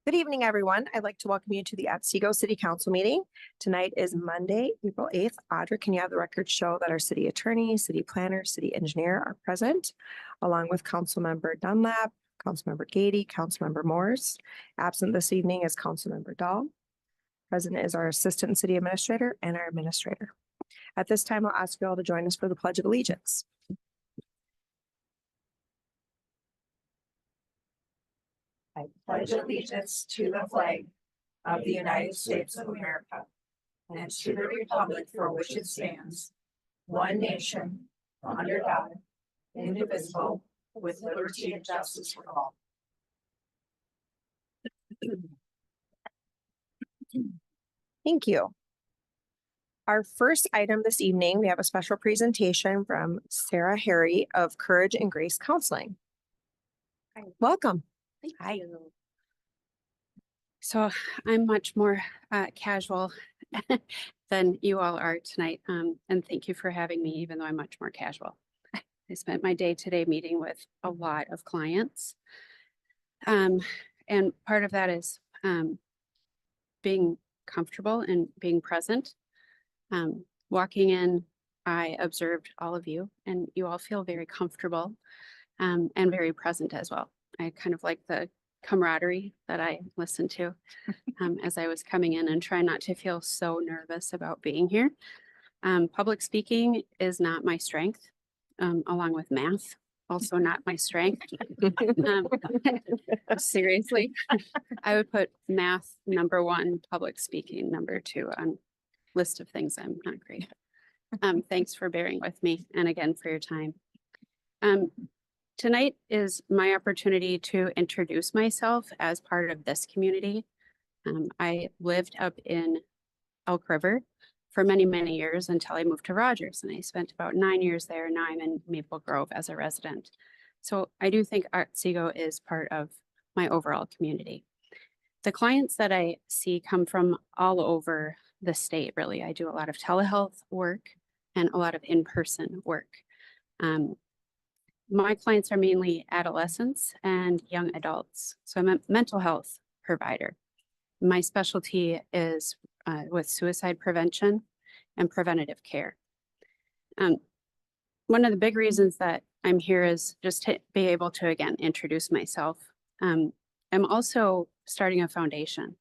Good evening, everyone. I'd like to welcome you to the Otsego City Council meeting. Tonight is Monday, April 8th. Audra, can you have the record show that our city attorney, city planner, city engineer are present, along with Councilmember Dunlap, Councilmember Gady, Councilmember Morse. Absent this evening is Councilmember Dahl. Present is our assistant city administrator and our administrator. At this time, I'll ask you all to join us for the Pledge of Allegiance. I pledge allegiance to the flag of the United States of America and to the republic for which it stands, one nation, under God, indivisible, with liberty and justice for all. Thank you. Our first item this evening, we have a special presentation from Sarah Harry of Courage and Grace Counseling. Hi. Welcome. Hi. So I'm much more casual than you all are tonight. And thank you for having me, even though I'm much more casual. I spent my day-to-day meeting with a lot of clients. And part of that is being comfortable and being present. Walking in, I observed all of you, and you all feel very comfortable and very present as well. I kind of like the camaraderie that I listened to as I was coming in, and try not to feel so nervous about being here. Public speaking is not my strength, along with math, also not my strength. Seriously, I would put math number one, public speaking number two on list of things I'm not great at. Thanks for bearing with me, and again for your time. Tonight is my opportunity to introduce myself as part of this community. I lived up in Elk River for many, many years until I moved to Rogers, and I spent about 9 years there. Now I'm in Maple Grove as a resident. So I do think Otsego is part of my overall community. The clients that I see come from all over the state, really. I do a lot of telehealth work and a lot of in-person work. My clients are mainly adolescents and young adults. So I'm a mental health provider. My specialty is with suicide prevention and preventative care. One of the big reasons that I'm here is just to be able to, again, introduce myself. I'm also starting a foundation,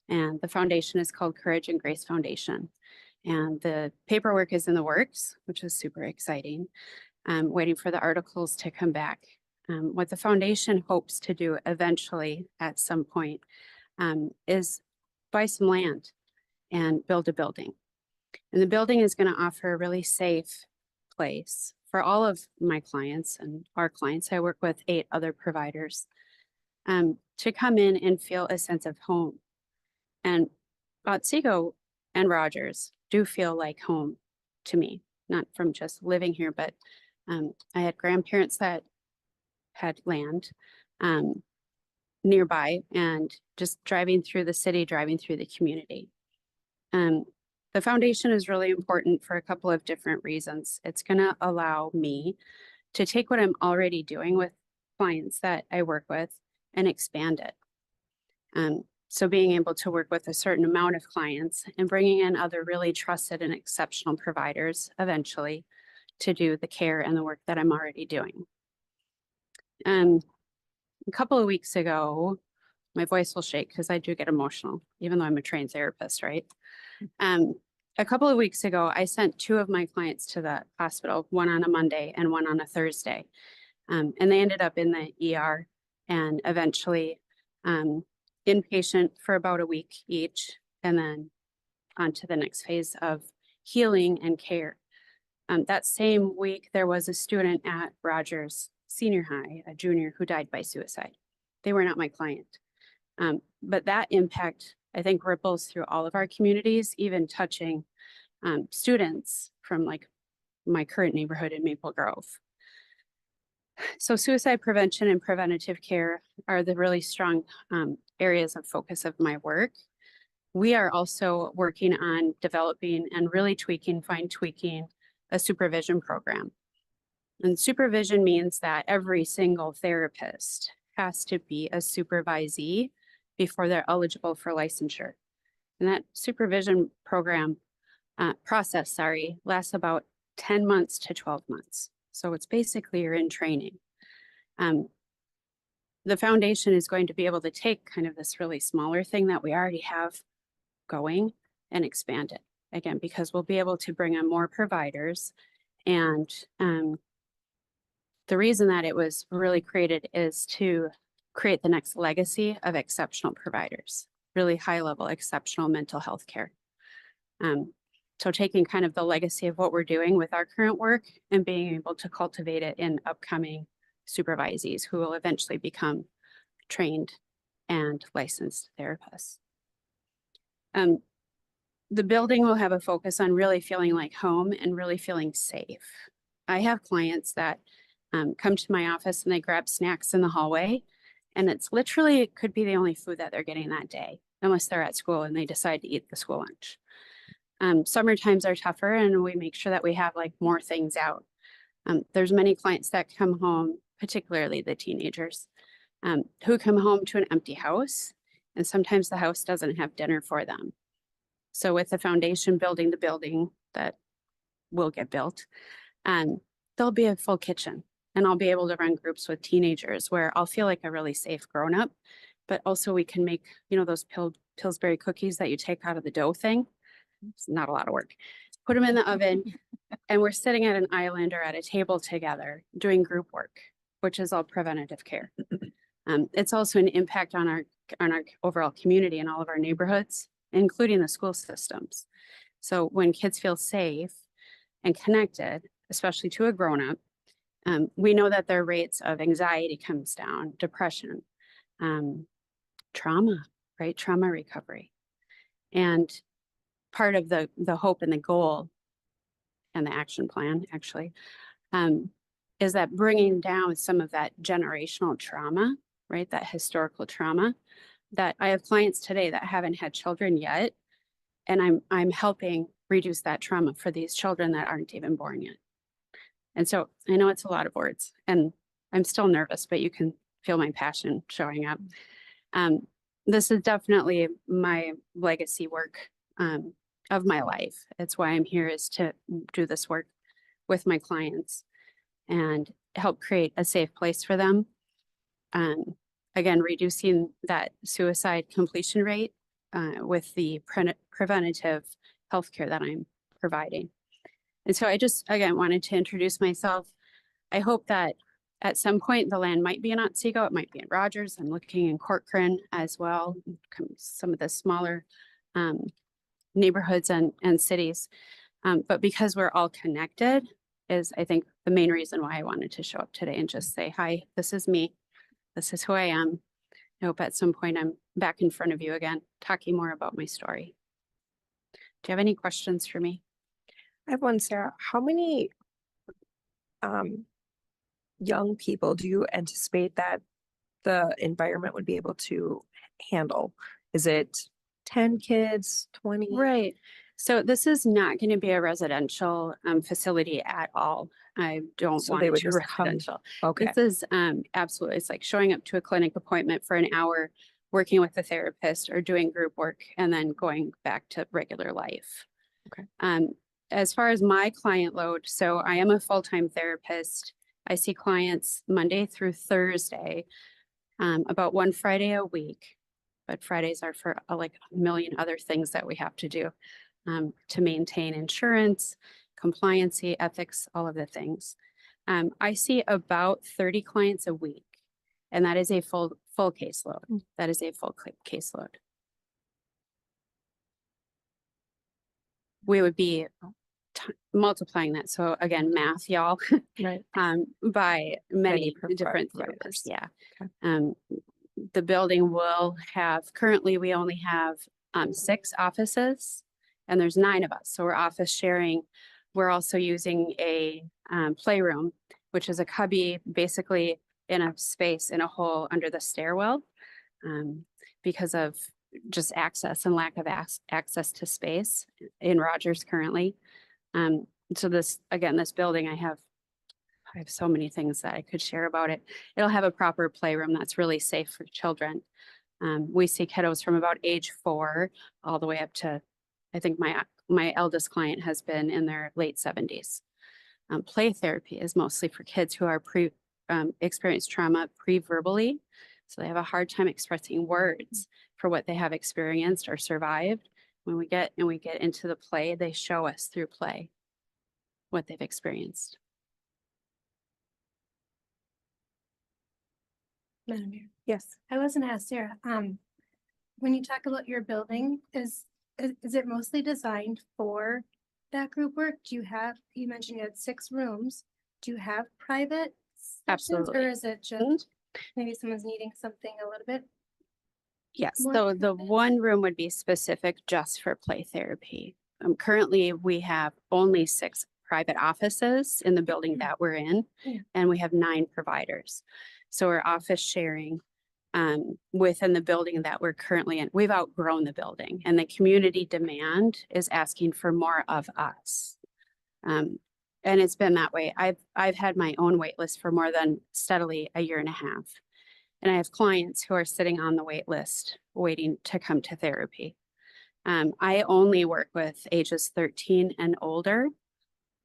and the foundation is called Courage and Grace Foundation. And the paperwork is in the works, which is super exciting. I'm waiting for the articles to come back. What the foundation hopes to do eventually at some point is buy some land and build a building. And the building is going to offer a really safe place for all of my clients and our clients. I work with 8 other providers to come in and feel a sense of home. And Otsego and Rogers do feel like home to me, not from just living here, but I had grandparents that had land nearby, and just driving through the city, driving through the community. The foundation is really important for a couple of different reasons. It's going to allow me to take what I'm already doing with clients that I work with and expand it. So being able to work with a certain amount of clients and bringing in other really trusted and exceptional providers eventually to do the care and the work that I'm already doing. A couple of weeks ago, my voice will shake because I do get emotional, even though I'm a trained therapist, right? A couple of weeks ago, I sent 2 of my clients to the hospital, one on a Monday and one on a Thursday. And they ended up in the ER and eventually inpatient for about a week each, and then on to the next phase of healing and care. That same week, there was a student at Rogers Senior High, a junior, who died by suicide. They were not my client. But that impact, I think, ripples through all of our communities, even touching students from like my current neighborhood in Maple Grove. So suicide prevention and preventative care are the really strong areas of focus of my work. We are also working on developing and really fine tweaking a supervision program. And supervision means that every single therapist has to be a supervisee before they're eligible for licensure. And that supervision program process, lasts about 10 months to 12 months. So it's basically you're in training. The foundation is going to be able to take kind of this really smaller thing that we already have going and expand it again, because we'll be able to bring on more providers. And the reason that it was really created is to create the next legacy of exceptional providers, really high level, exceptional mental health care. So taking kind of the legacy of what we're doing with our current work and being able to cultivate it in upcoming supervisees who will eventually become trained and licensed therapists. The building will have a focus on really feeling like home and really feeling safe. I have clients that come to my office and they grab snacks in the hallway, and it's literally, it could be the only food that they're getting that day, unless they're at school and they decide to eat the school lunch. Summer times are tougher, and we make sure that we have like more things out. There's many clients that come home, particularly the teenagers, who come home to an empty house, and sometimes the house doesn't have dinner for them. So with the foundation building the building that will get built, there'll be a full kitchen, and I'll be able to run groups with teenagers where I'll feel like a really safe grown-up, but also we can make, those Pillsbury cookies that you take out of the dough thing. It's not a lot of work. Put them in the oven, and we're sitting at an island or at a table together doing group work, which is all preventative care. It's also an impact on our overall community and all of our neighborhoods, including the school systems. So when kids feel safe and connected, especially to a grown-up, we know that their rates of anxiety comes down, depression, trauma recovery. And part of the hope and the goal and the action plan actually is that bringing down some of that generational trauma, right? That historical trauma that I have clients today that haven't had children yet. And I'm helping reduce that trauma for these children that aren't even born yet. And so I know it's a lot of words, and I'm still nervous, but you can feel my passion showing up. This is definitely my legacy work of my life. It's why I'm here, is to do this work with my clients and help create a safe place for them. Again, reducing that suicide completion rate with the preventative healthcare that I'm providing. And so I just, again, wanted to introduce myself. I hope that at some point the land might be in Otsego, it might be in Rogers. I'm looking in Corcoran as well, some of the smaller neighborhoods and cities. But because we're all connected is, I think, the main reason why I wanted to show up today and just say, hi, this is me. This is who I am. I hope at some point I'm back in front of you again, talking more about my story. Do you have any questions for me? I have one, Sarah. How many young people do you anticipate that the environment would be able to handle? Is it 10 kids, 20? Right. So this is not going to be a residential facility at all. I don't So want they it would to be just come- residential. Okay. This is absolutely, it's like showing up to a clinic appointment for an hour, working with a therapist or doing group work, and then going back to regular life. Okay. As far as my client load, so I am a full-time therapist. I see clients Monday through Thursday, about one Friday a week, but Fridays are for like a million other things that we have to do to maintain insurance, compliancy, ethics, all of the things. I see about 30 clients a week, and that is a full caseload. That is a full caseload. We would be multiplying that. So again, math, y'all, Right. by many Many different providers. therapists. Yeah. Okay. The building will have, currently we only have 6 offices, and there's 9 of us. So we're office sharing. We're also using a playroom, which is a cubby basically in a space in a hole under the stairwell because of just access and lack of access to space in Rogers currently. So this, again, this building, I have so many things that I could share about it. It'll have a proper playroom that's really safe for children. We see kiddos from about age 4 all the way up to, I think my eldest client has been in their late 70s. Play therapy is mostly for kids who are experienced trauma pre-verbally. So they have a hard time expressing words for what they have experienced or survived. When we get into the play, they show us through play what they've experienced. Madam Mayor, Yes. I wasn't asked, Sarah, when you talk about your building, is it mostly designed for that group work? You mentioned you had 6 rooms. Do you have private sessions? Absolutely. Or is it just maybe someone's needing something a little bit? Yes, More so the private? one room would be specific just for play therapy. Currently, we have only 6 private offices in the building that we're in, Yeah. and we have 9 providers. So we're office sharing within the building that we're currently in. We've outgrown the building, and the community demand is asking for more of us. And it's been that way. I've had my own wait list for more than steadily a year and a half. And I have clients who are sitting on the wait list waiting to come to therapy. I only work with ages 13 and older.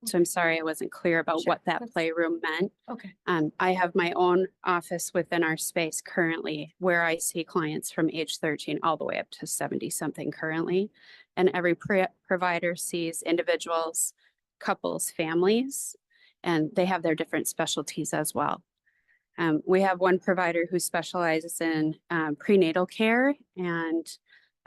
So I'm sorry I wasn't clear about Sure, what that that's- playroom meant. Okay. I have my own office within our space currently where I see clients from age 13 all the way up to 70 something currently. And every provider sees individuals, couples, families, and they have their different specialties as well. We have one provider who specializes in prenatal care and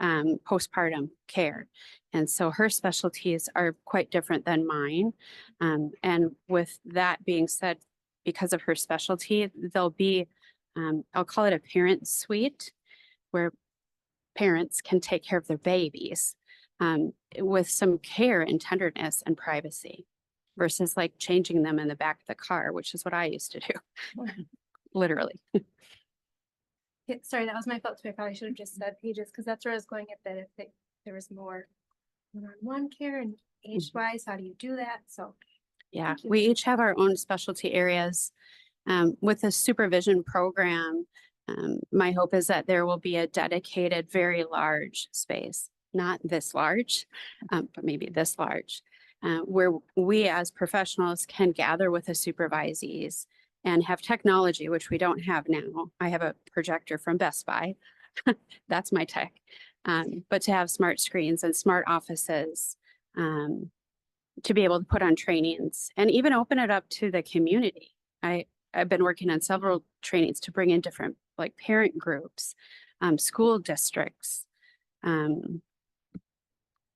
postpartum care. And so her specialties are quite different than mine. And with that being said, because of her specialty, there'll be, I'll call it a parent suite where parents can take care of their babies with some care and tenderness and privacy versus like changing them in the back of the car, which is what I used to do, literally. Yeah, sorry, that was my fault too. I probably should have just said ages, because that's where I was going at, that if there was more one-on-one care and age-wise, how do you do that? So. Yeah, Thank you. we each have our own specialty areas. With the supervision program, my hope is that there will be a dedicated, very large space, not this large, but maybe this large, where we as professionals can gather with the supervisees and have technology, which we don't have now. I have a projector from Best Buy. That's my tech. But to have smart screens and smart offices, to be able to put on trainings and even open it up to the community. I've been working on several trainings to bring in different like parent groups, school districts,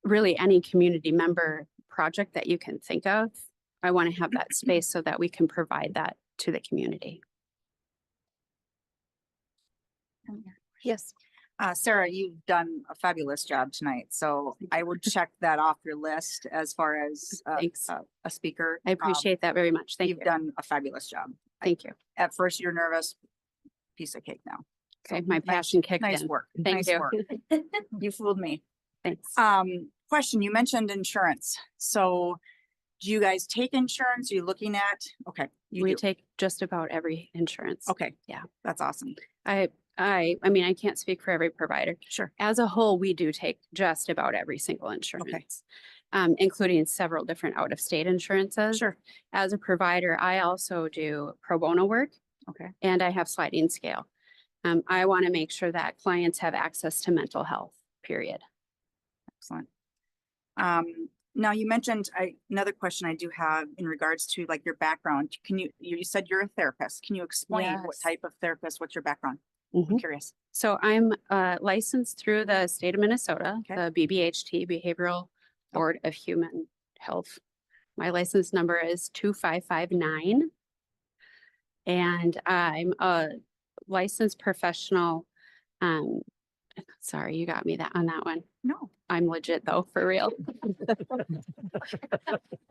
really any community member project that you can think of. I want to have that space so that we can provide that to the community. Yes. Sarah, you've done a fabulous job tonight, so I would check that off your list as far as Thanks. a speaker. I appreciate that very much. Thank You've you. done a fabulous job. Thank you. At first, you're nervous, piece of cake now. Okay, my passion kicked Nice in. work. Thank Nice you. work. You fooled me. Thanks. Question, you mentioned insurance. So do you guys take insurance? Are you looking at? Okay, you We do. take just about every insurance. Okay. Yeah. That's awesome. I mean, I can't speak for every provider. Sure. As a whole, we do take just about every single insurance, including several different out-of-state insurances. Sure. As a provider, I also do pro bono work. Okay. And I have sliding scale. I want to make sure that clients have access to mental health, period. Excellent. Now you mentioned another question I do have in regards to like your background. Can you said you're a therapist. Can you explain what Yes. type of therapist, what's your background? Mhm. I'm curious. So I'm licensed through the state of Minnesota, Okay. the BBHT, Behavioral Board of Human Health. My license number is 2559. And I'm a licensed professional. Sorry, you got me on that one. No. I'm legit though, for real.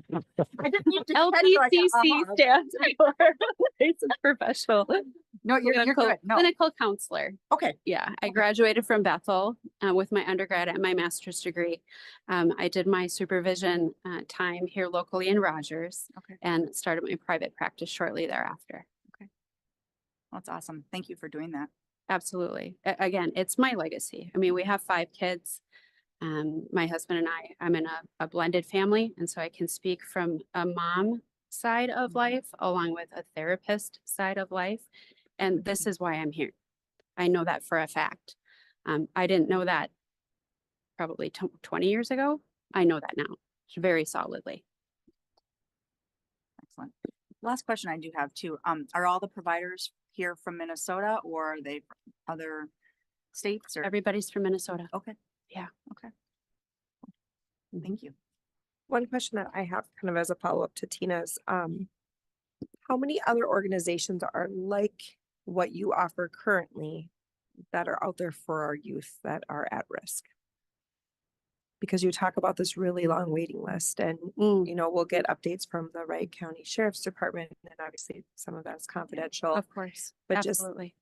I didn't need to LPCC stands for licensed professional. No, you're good. No. Clinical counselor. Okay. Yeah, I graduated from Bethel with my undergrad and my master's degree. I did my supervision time here locally in Rogers. Okay. And started my private practice shortly thereafter. That's awesome. Thank you for doing that. Absolutely. Again, it's my legacy. I mean, we have 5 kids. My husband and I'm in a blended family, and so I can speak from a mom side of life along with a therapist side of life. And this is why I'm here. I know that for a fact. I didn't know that probably 20 years ago. I know that now very solidly. Excellent. Last question I do have too. Are all the providers here from Minnesota or are they from other states or? Everybody's from Minnesota. Okay. Yeah. Okay. Thank you. One question that I have kind of as a follow-up to Tina's, how many other organizations are like what you offer currently that are out there for our youth that are at risk? Because you talk about this really long waiting list and, you know, we'll get updates from the Wright County Sheriff's Department and obviously some of that's confidential. Of course. But Absolutely.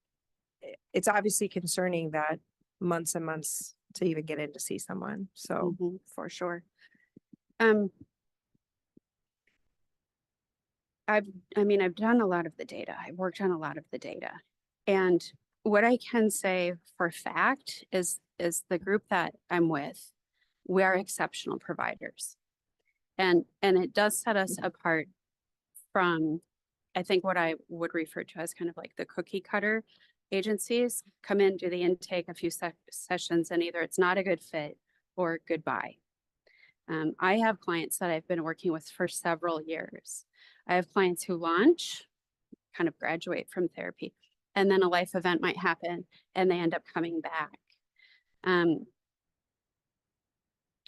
It's obviously concerning that months and months to even get in to see someone. So For sure. I've done a lot of the data. I worked on a lot of the data. And what I can say for fact is the group that I'm with, we are exceptional providers. And it does set us apart from, I think, what I would refer to as kind of like the cookie cutter agencies. Come in, do the intake, a few sessions, and either it's not a good fit or goodbye. I have clients that I've been working with for several years. I have clients who launch, kind of graduate from therapy, and then a life event might happen and they end up coming back.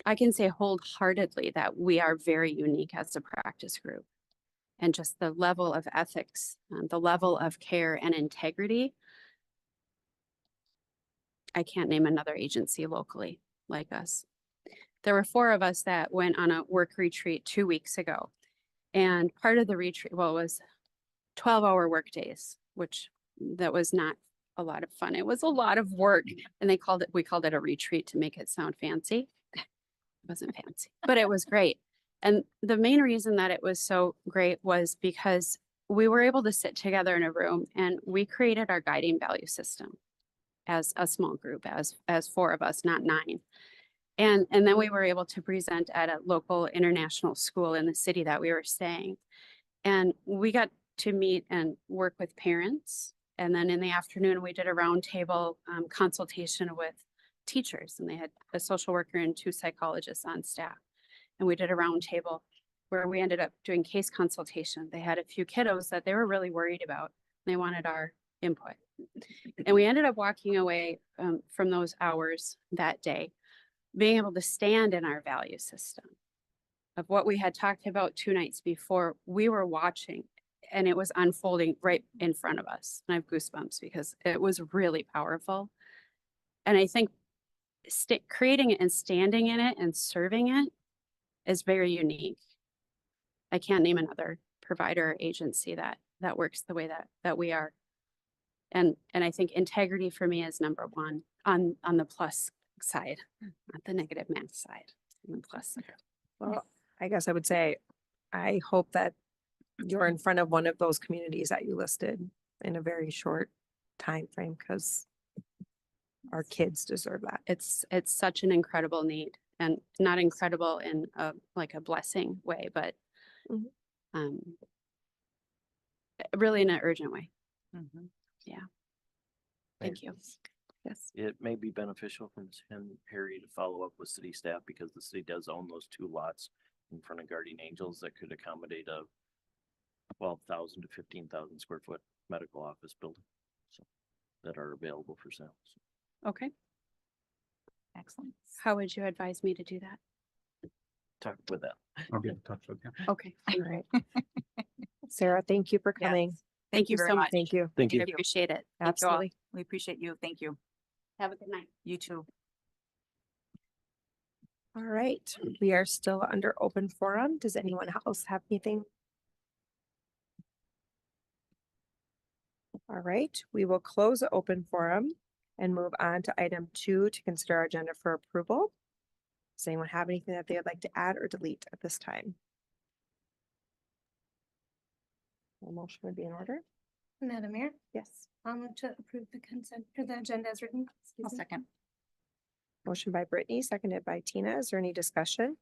I can say wholeheartedly that we are very unique as a practice group, and just the level of ethics, the level of care and integrity. I can't name another agency locally like us. There were 4 of us that went on a work retreat 2 weeks ago. And part of the retreat, well, it was 12-hour work days, which that was not a lot of fun. It was a lot of work. And we called it a retreat to make it sound fancy. It wasn't fancy, but it was great. And the main reason that it was so great was because we were able to sit together in a room and we created our guiding value system as a small group, as 4 of us, not 9. And then we were able to present at a local international school in the city that we were staying. And we got to meet and work with parents. And then in the afternoon, we did a roundtable consultation with teachers. And they had a social worker and 2 psychologists on staff. And we did a roundtable where we ended up doing case consultation. They had a few kiddos that they were really worried about. They wanted our input. And we ended up walking away from those hours that day, being able to stand in our value system of what we had talked about 2 nights before. We were watching and it was unfolding right in front of us. And I have goosebumps because it was really powerful. And I think creating it and standing in it and serving it is very unique. I can't name another provider or agency that works the way that we are. And I think integrity for me is number 1 on the plus side, not the negative math side, on the plus side. well, I guess I would say, I hope that you're in front of one of those communities that you listed in a very short time frame, because our kids deserve that. It's such an incredible need, and not incredible in like a blessing way, but really in an urgent way. Thank you. Yes. It may be beneficial for Ms. Harry to follow up with city staff because the city does own those 2 lots in front of Guardian Angels that could accommodate a 12,000 to 15,000 square foot medical office building, so that are available for sale. Okay. Excellent. How would you advise me to do that? Talk with that. I'll get in touch with you. Okay. All right. Sarah, thank you for coming. Thank you very so much. Thank you. Thank I you. appreciate it. Thank you all. Absolutely. We appreciate you. Thank you. Have a good night. You too. All right, we are still under open forum. Does anyone else have anything? All right, we will close the open forum and move on to item 2 to consider our agenda for approval. Does anyone have anything that they would like to add or delete at this time? A motion would be in order. Madam Mayor, Yes. I'll move to approve the consent or the agenda as written. Excuse I'll me. second. Motion by Brittany, seconded by Tina. Is there any discussion?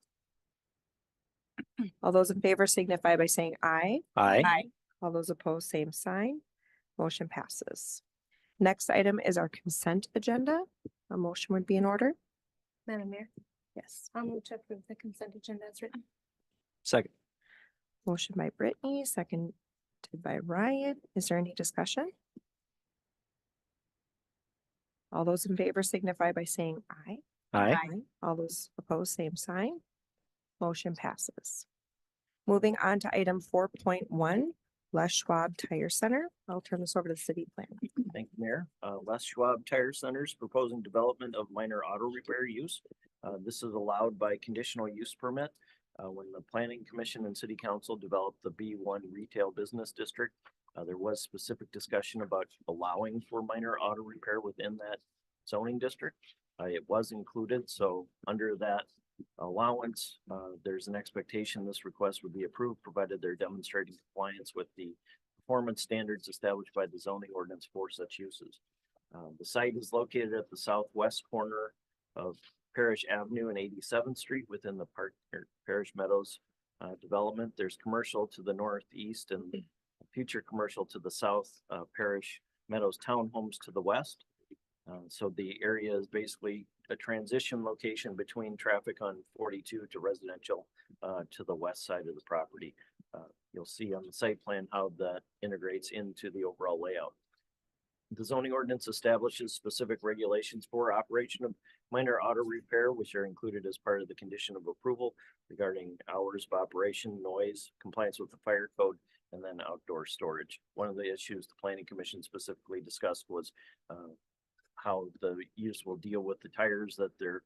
All those in favor signify by saying aye. Aye. All those opposed, same sign. Motion passes. Next item is our consent agenda. A motion would be in order. Madam Mayor, Yes. I'll move to approve the consent agenda as written. Second. Motion by Brittany, seconded by Ryan. Is there any discussion? All those in favor signify by saying aye. Aye. All those opposed, same sign. Motion passes. Moving on to item 4.1, Les Schwab Tire Center. I'll turn this over to the city planner. Thank you, Mayor. Les Schwab Tire Centers proposing development of minor auto repair use. This is allowed by conditional use permit. When the planning commission and city council developed the B1 retail business district, there was specific discussion about allowing for minor auto repair within that zoning district. It was included, so under that allowance, there's an expectation this request would be approved, provided they're demonstrating compliance with the performance standards established by the zoning ordinance for such uses. The site is located at the southwest corner of Parish Avenue and 87th Street within the Parish Meadows development. There's commercial to the northeast and future commercial to the south, Parish Meadows townhomes to the west. So the area is basically a transition location between traffic on 42 to residential to the west side of the property. You'll see on the site plan how that integrates into the overall layout. The zoning ordinance establishes specific regulations for operation of minor auto repair, which are included as part of the condition of approval regarding hours of operation, noise, compliance with the fire code, and then outdoor storage. One of the issues the planning commission specifically discussed was how the use will deal with the tires that they're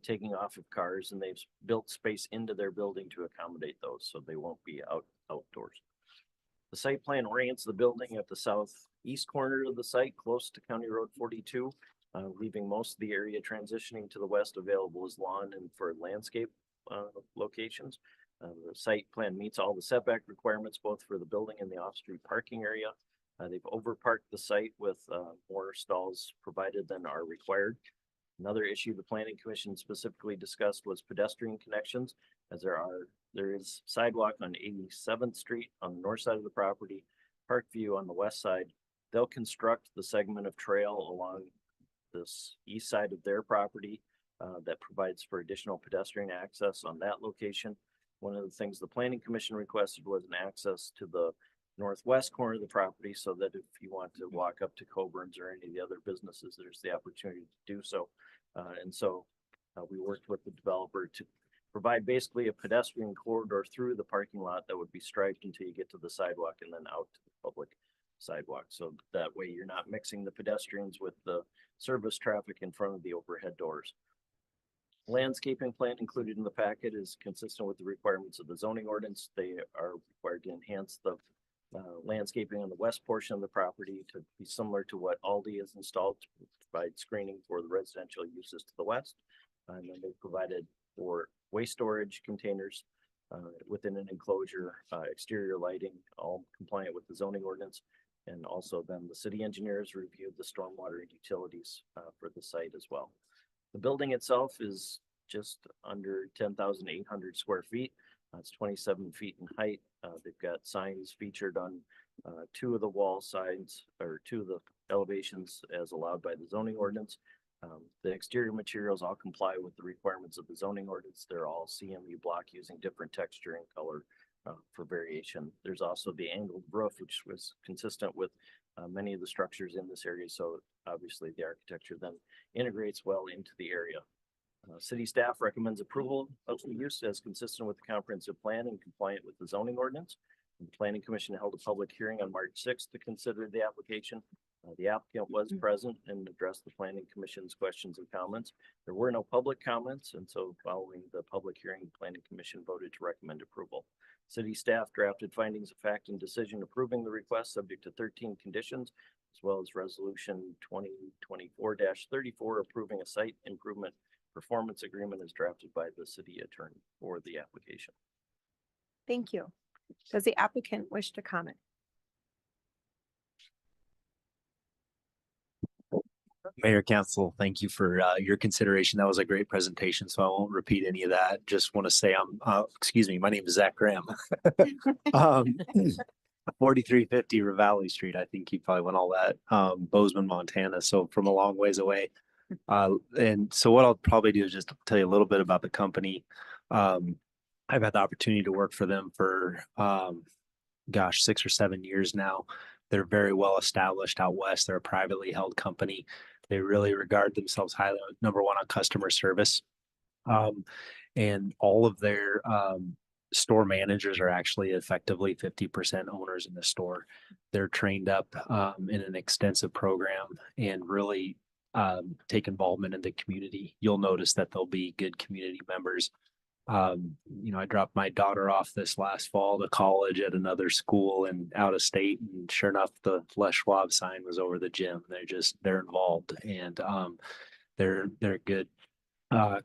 taking off of cars, and they've built space into their building to accommodate those, so they won't be outdoors. The site plan orients the building at the southeast corner of the site, close to County Road 42, leaving most of the area transitioning to the west available as lawn and for landscape locations. The site plan meets all the setback requirements, both for the building and the off-street parking area. They've overparked the site with more stalls provided than are required. Another issue the planning commission specifically discussed was pedestrian connections, as there is sidewalk on 87th Street on the north side of the property, Parkview on the west side. They'll construct the segment of trail along this east side of their property that provides for additional pedestrian access on that location. One of the things the planning commission requested was an access to the northwest corner of the property, so that if you want to walk up to Coburn's or any of the other businesses, there's the opportunity to do so. And so we worked with the developer to provide basically a pedestrian corridor through the parking lot that would be striped until you get to the sidewalk and then out to the public sidewalk. So that way you're not mixing the pedestrians with the service traffic in front of the overhead doors. Landscaping plan included in the packet is consistent with the requirements of the zoning ordinance. They are required to enhance the landscaping on the west portion of the property to be similar to what Aldi has installed to provide screening for the residential uses to the west. And then they provided for waste storage containers within an enclosure, exterior lighting, all compliant with the zoning ordinance. And also then the city engineers reviewed the stormwater utilities for the site as well. The building itself is just under 10,800 square feet. It's 27 feet in height. They've got signs featured on two of the wall sides or two of the elevations as allowed by the zoning ordinance. The exterior materials all comply with the requirements of the zoning ordinance. They're all CMU block using different texture and color for variation. There's also the angled roof, which was consistent with many of the structures in this area. So obviously the architecture then integrates well into the area. City staff recommends approval of the use as consistent with the comprehensive plan and compliant with the zoning ordinance. The planning commission held a public hearing on March 6th to consider the application. The applicant was present and addressed the planning commission's questions and comments. There were no public comments, and so following the public hearing, the planning commission voted to recommend approval. City staff drafted findings of fact and decision approving the request subject to 13 conditions, as well as resolution 2024-34 approving a site improvement performance agreement as drafted by the city attorney for the application. Thank you. Does the applicant wish to comment? Mayor, Council, thank you for your consideration. That was a great presentation, so I won't repeat any of that. Just want to say excuse me, my name is Zach Graham. 4350 Ravalli Street. I think you probably went all that. Bozeman, Montana. So from a long ways away. And so what I'll probably do is just tell you a little bit about the company. I've had the opportunity to work for them for, 6 or 7 years now. They're very well established out west. They're a privately held company. They really regard themselves highly, number one on customer service. And all of their store managers are actually effectively 50% owners in the store. They're trained up in an extensive program and really take involvement in the community. You'll notice that they'll be good community members. I dropped my daughter off this last fall to college at another school and out of state, and sure enough, the Les Schwab sign was over the gym. They're involved, and they're a good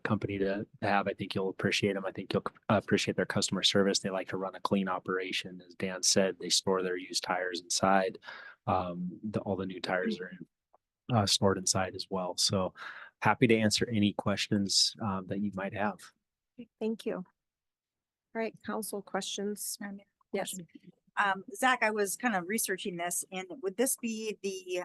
company to have. I think you'll appreciate them. I think you'll appreciate their customer service. They like to run a clean operation. As Dan said, they store their used tires inside. All the new tires are stored inside as well. So happy to answer any questions that you might have. Thank you. All right, council questions. Yes. Zach, I was kind of researching this, and would this be the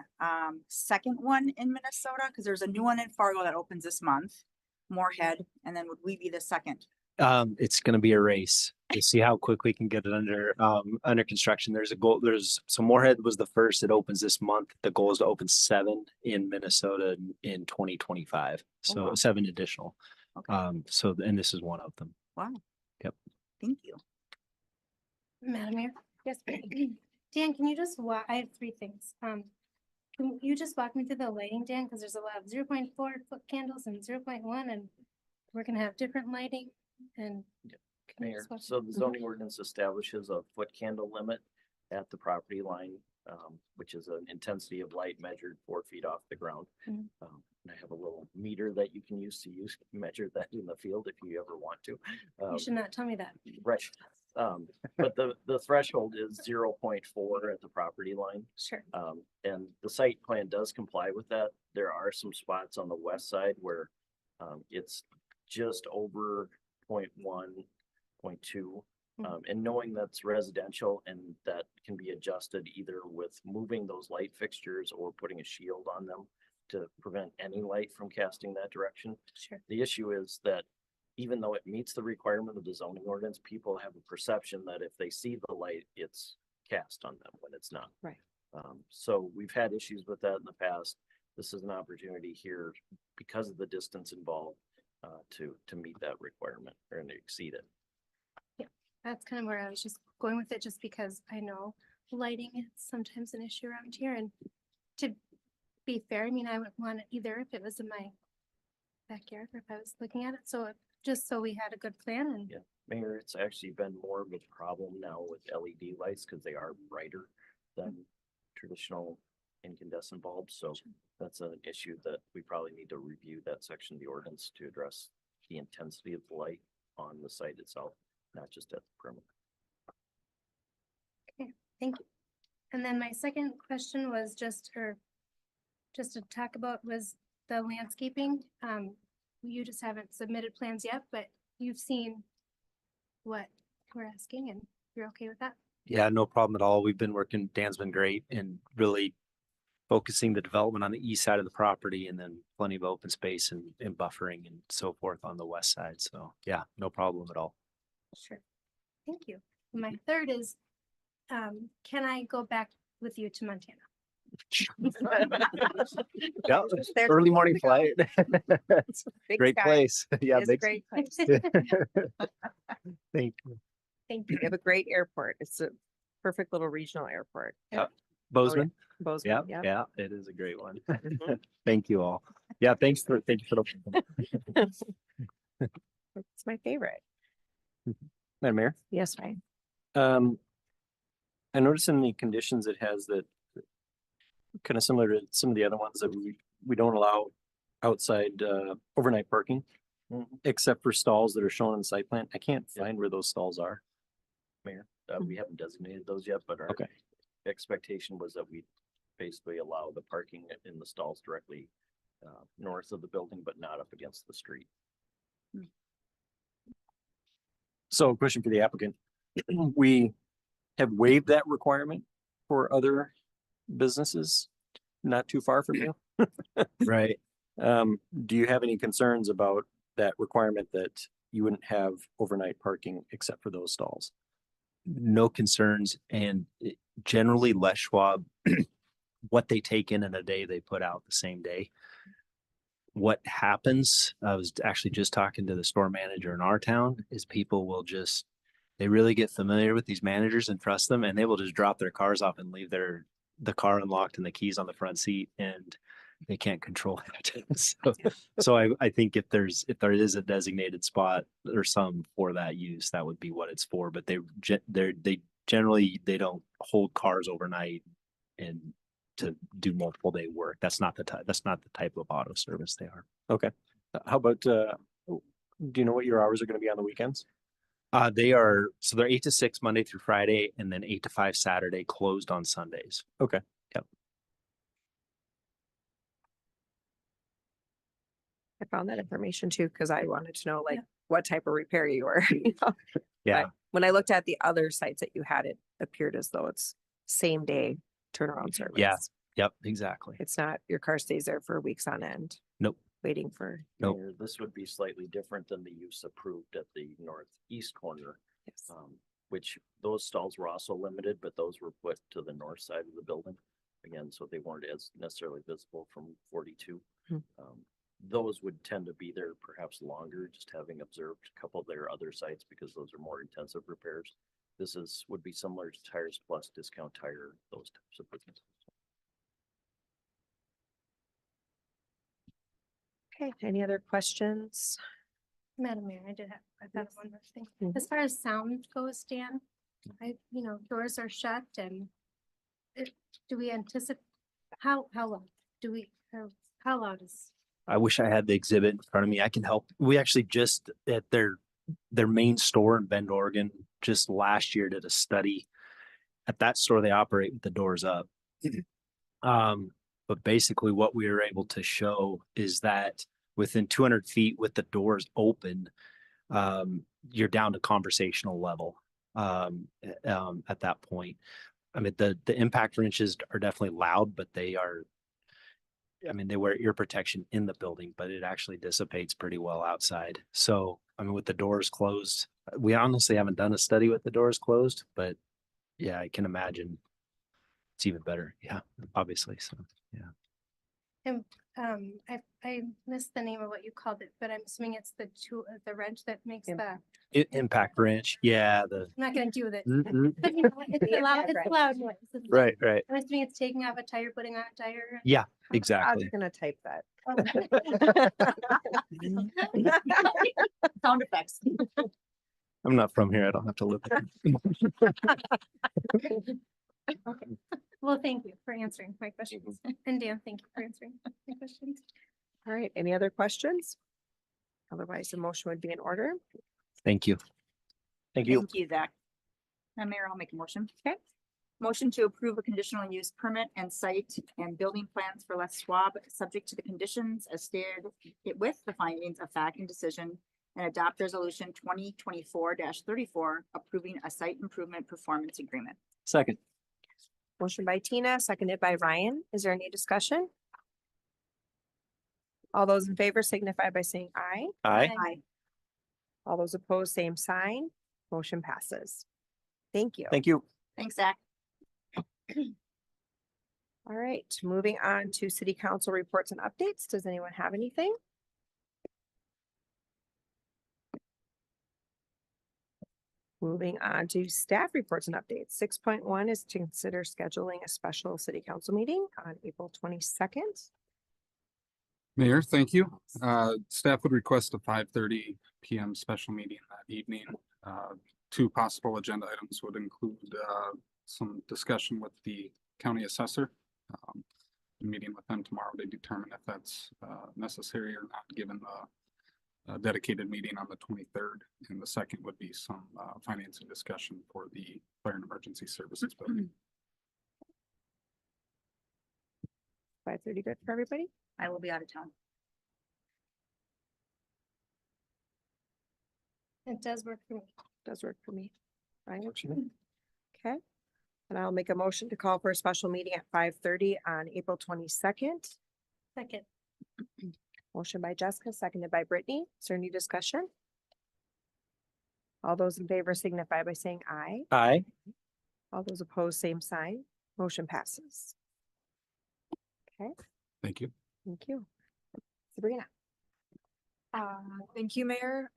second one in Minnesota? Because there's a new one in Fargo that opens this month, Moorhead, and then would we be the second? It's going to be a race to see how quick we can get it under construction. There's a goal. So Moorhead was the first. It opens this month. The goal is to open 7 in Minnesota in 2025. So wow. 7 additional. Okay. And this is one of them. Wow. Yep. Thank you. Madam Mayor? Yes. Dan, can you just I have 3 things. Can you just walk me through the lighting, Dan? Because there's a lot of 0.4 foot candles and 0.1, and we're gonna have different lighting and. Can you Mayor, just walk- so the zoning ordinance establishes a foot candle limit at the property line, which is an intensity of light measured 4 feet off the ground. Mhm. And I have a little meter that you can measure that in the field if you ever want to. You should not tell me that. Right. But the threshold is 0.4 at the property line. Sure. And the site plan does comply with that. There are some spots on the west side where it's just over 0.1, 0.2. And knowing that's residential and that can be adjusted either with moving those light fixtures or putting a shield on them to prevent any light from casting that direction. Sure. The issue is that even though it meets the requirement of the zoning ordinance, people have a perception that if they see the light, it's cast on them when it's not. Right. So we've had issues with that in the past. This is an opportunity here because of the distance involved to meet that requirement or to exceed it. That's kind of where I was just going with it, just because I know lighting is sometimes an issue around here, and to be fair, I mean, I would want it either if it was in my backyard or if I was looking at it. So just so we had a good plan and. Yeah. Mayor, it's actually been more of a problem now with LED lights because they are brighter than traditional incandescent bulbs. So that's an issue that we probably need to review that section of the ordinance to address the intensity of the light on the site itself, not just at the perimeter. Okay, thank you. And then my second question was just to talk about was the landscaping. You just haven't submitted plans yet, but you've seen what we're asking and you're okay with that? Yeah, no problem at all. We've been working, Dan's been great and really focusing the development on the east side of the property and then plenty of open space and buffering and so forth on the west side. So yeah, no problem at all. Sure. Thank you. My third is, can I go back with you to Montana? Yeah, There's- early morning flight. Big Great sky. place. Yeah, It's a big. great place. Thank you. Thank you. You have a great airport. It's a perfect little regional airport. Bozeman. Bozeman, Yeah, yeah. yeah, it is a great one. Thank you all. Yeah, thank you for the. It's my favorite. Madam Mayor, Yes, right. I noticed in the conditions it has that kind of similar to some of the other ones that we don't allow outside overnight parking, except for stalls that are shown on the site plan. I can't find where those stalls are. Mayor, we haven't designated those yet, but our Okay. expectation was that we basically allow the parking in the stalls directly north of the building, but not up against the street. So question for the applicant. We have waived that requirement for other businesses not too far from you. Right. Do you have any concerns about that requirement that you wouldn't have overnight parking except for those stalls? No concerns, and generally Les Schwab, what they take in a day, they put out the same day. What happens, I was actually just talking to the store manager in our town, is people will just, they really get familiar with these managers and trust them, and they will just drop their cars off and leave the car unlocked and the keys on the front seat, and they can't control it. So I think if there is a designated spot or some for that use, that would be what it's for. But they generally, they don't hold cars overnight and to do multiple day work. That's not the type of auto service they are. Okay. How about, do you know what your hours are going to be on the weekends? They're 8 to 6 Monday through Friday, and then 8 to 5 Saturday, closed on Sundays. Okay. Yep. I found that information too, because I wanted to know like what type of repair you were. Yeah. But when I looked at the other sites that you had, it appeared as though it's same day turnaround service. Yeah. Yep. Exactly. It's not, your car stays there for weeks on end. Nope. Waiting for. Nope. Mayor, this would be slightly different than the use approved at the northeast corner, Yes. which those stalls were also limited, but those were put to the north side of the building. Again, so they weren't as necessarily visible from 42. Hmm. Those would tend to be there perhaps longer, just having observed a couple of their other sites because those are more intensive repairs. This would be similar to Tires Plus, Discount Tire, those types of businesses. Okay, any other questions? Madam Mayor, I thought of one more thing. Mhm. As far as sound goes, Dan, doors are shut and do we anticipate, how loud do we, or how loud is? I wish I had the exhibit in front of me. I can help. We actually just at their main store in Bend, Oregon, just last year did a study. At that store, they operate with the doors up. But basically what we were able to show is that within 200 feet with the doors open, you're down to conversational level at that point. I mean, the impact wrenches are definitely loud, but they wear ear protection in the building, but it actually dissipates pretty well outside. So, I mean, with the doors closed, we honestly haven't done a study with the doors closed, but yeah, I can imagine it's even better. Yeah, obviously. So, yeah. I missed the name of what you called it, but I'm assuming it's the wrench that makes the, Impact wrench. Yeah. I'm not gonna do with it. Mhm. But it's a loud, it's a loud noise. Right. I'm assuming it's taking off a tire, putting on a tire. Yeah, I was exactly. gonna type that. Sound effects. I'm not from here. I don't have to live there. Well, thank you for answering my questions. And Dan, thank you for answering my questions. All right, any other questions? Otherwise, the motion would be in order. Thank you. Thank you. Thank you, Zach. Mayor, I'll make a motion. Okay. Motion to approve a conditional use permit and site and building plans for Les Schwab, subject to the conditions as stated with the findings of fact and decision, and adopt resolution 2024-34, approving a site improvement performance agreement. Second. Motion by Tina, seconded by Ryan. Is there any discussion? All those in favor signify by saying aye. Aye. Aye. All those opposed, same sign. Motion passes. Thank you. Thank you. Thanks, Zach. All right, moving on to city council reports and updates. Does anyone have anything? Moving on to staff reports and updates. 6.1 is to consider scheduling a special city council meeting on April 22nd. Mayor, thank you. Staff would request a 5:30 PM special meeting that evening. Two possible agenda items would include some discussion with the county assessor. Meeting with them tomorrow to determine if that's necessary or not, given the dedicated meeting on the 23rd. And the second would be some financing discussion for the Fire and Emergency Services building. 5:30 good for everybody? I will be out of town. It does work for me. Does work for me. Fine. Okay. And I'll make a motion to call for a special meeting at 5:30 on April 22nd. Second. Motion by Jessica, seconded by Brittany. Is there any discussion? All those in favor signify by saying aye. Aye. All those opposed, same sign. Motion passes. Okay, Thank you. thank you. Sabrina. Thank you, Mayor.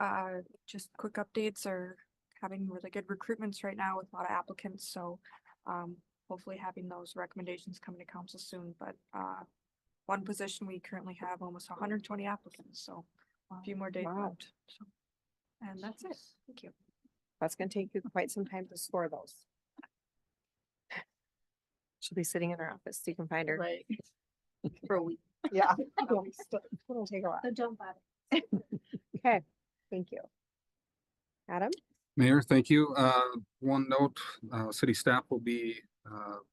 Just quick updates are having really good recruitments right now with a lot of applicants, so hopefully having those recommendations coming to council soon, but one position we currently have almost 120 applicants, so a few more days Wow. left. So, and that's it. Thank you. That's gonna take you quite some time to score those. She'll be sitting in her office, so you can find her. Right. For a week. Yeah. It'll take a while. So don't bother. Okay, thank you. Adam? Mayor, thank you. One note, city staff will be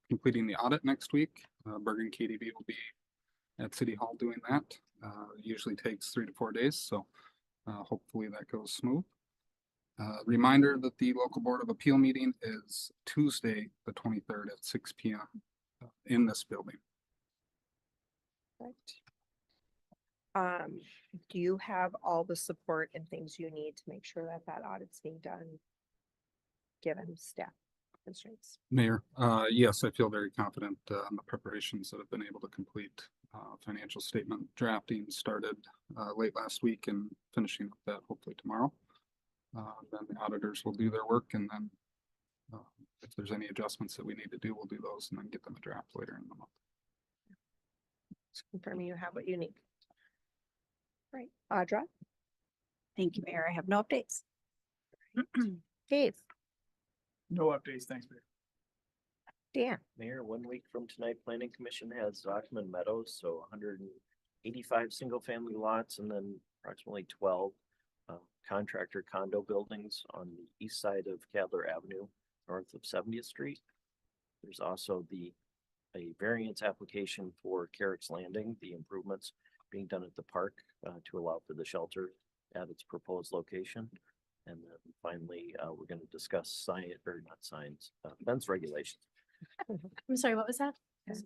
completing the audit next week. Bergen KDB will be at City Hall doing that. Usually takes 3 to 4 days, so hopefully that goes smooth. Reminder that the local board of appeal meeting is Tuesday, the 23rd at 6 p.m. In this building. Right. Do you have all the support and things you need to make sure that that audit's being done? Given staff constraints. Mayor, yes, I feel very confident on the preparations that have been able to complete. Financial statement drafting started late last week and finishing up that hopefully tomorrow. Then the auditors will do their work, and then if there's any adjustments that we need to do, we'll do those and then get them a draft later in the month. Just confirming you have what you need. Right, Audra, Thank you, Mayor. I have no updates. Dave, No updates, thanks, Mayor. Dan, Mayor, 1 week from tonight, Planning Commission has Zockman Meadows, so 185 single-family lots and then approximately 12 contractor condo buildings on the east side of Cadler Avenue, north of 70th Street. There's also a variance application for Carrick's Landing, the improvements being done at the park to allow for the shelter at its proposed location. And then finally, we're going to discuss fence regulations. I'm sorry, what was that?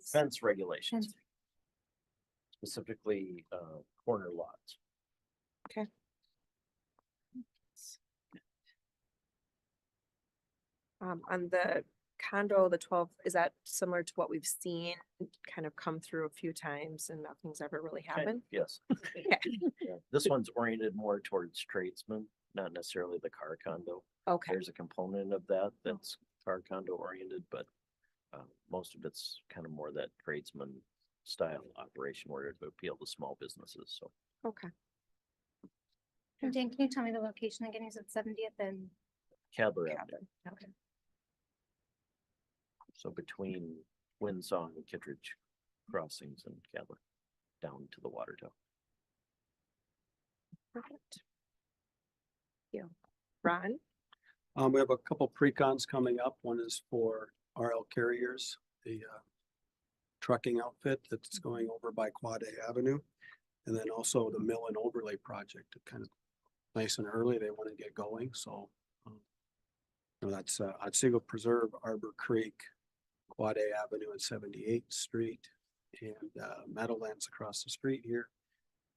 Fence regulations. Fence. Specifically, corner lots. on the condo, the 12, is that similar to what we've seen kind of come through a few times and nothing's ever really Kind of, happened? yes. Yeah, this one's oriented more towards tradesmen, not necessarily the car condo. Okay, There's a component of that that's car condo oriented, but most of it's kind of more that tradesman style operation where it would appeal to small businesses, so. okay. And Dan, can you tell me the location again? You said 70th and Cadler Avenue, okay. so between Windsong and Kittredge crossings and Cadler, down to the water tower. Perfect. Yeah, Ron, We have a couple pre-cons coming up. One is for RL Carriers, the trucking outfit that's going over by Quad A Avenue. And then also the mill and overlay project, kind of nice and early. They want to get going. So that's Otsego Preserve, Arbor Creek, Quad A Avenue and 78th Street, and Meadowlands across the street here,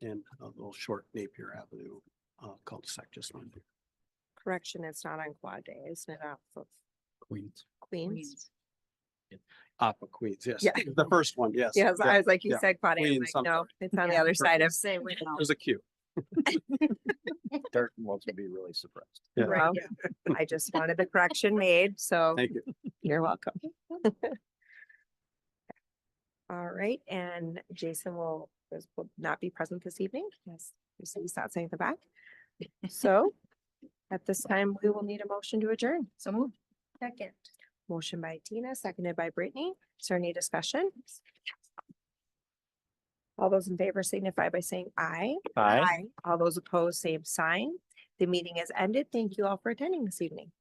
and a little short Napier Avenue cul-de-sac just on here. correction, it's not on Quad Day, isn't it off of Queens. Queens? Off of Queens, yes. Yeah. The first one, yes. Yes, Yeah, I was like, you yeah. said Quad A, I'm Queens, like, I'm no, sorry. it's on the other side of. Say, wait, no. There's a queue. Darton wants to be really suppressed. Yeah. Well, I just wanted the correction made, so Thank you. you're welcome. All right, and Jason will not be present this evening. Yes, you see he's not saying the back. So at this time, we will need a motion to adjourn. So moved. Second. Motion by Tina, seconded by Brittany. Is there any discussion? All those in favor signify by saying aye. Aye. All those opposed, same sign. The meeting is ended. Thank you all for attending this evening.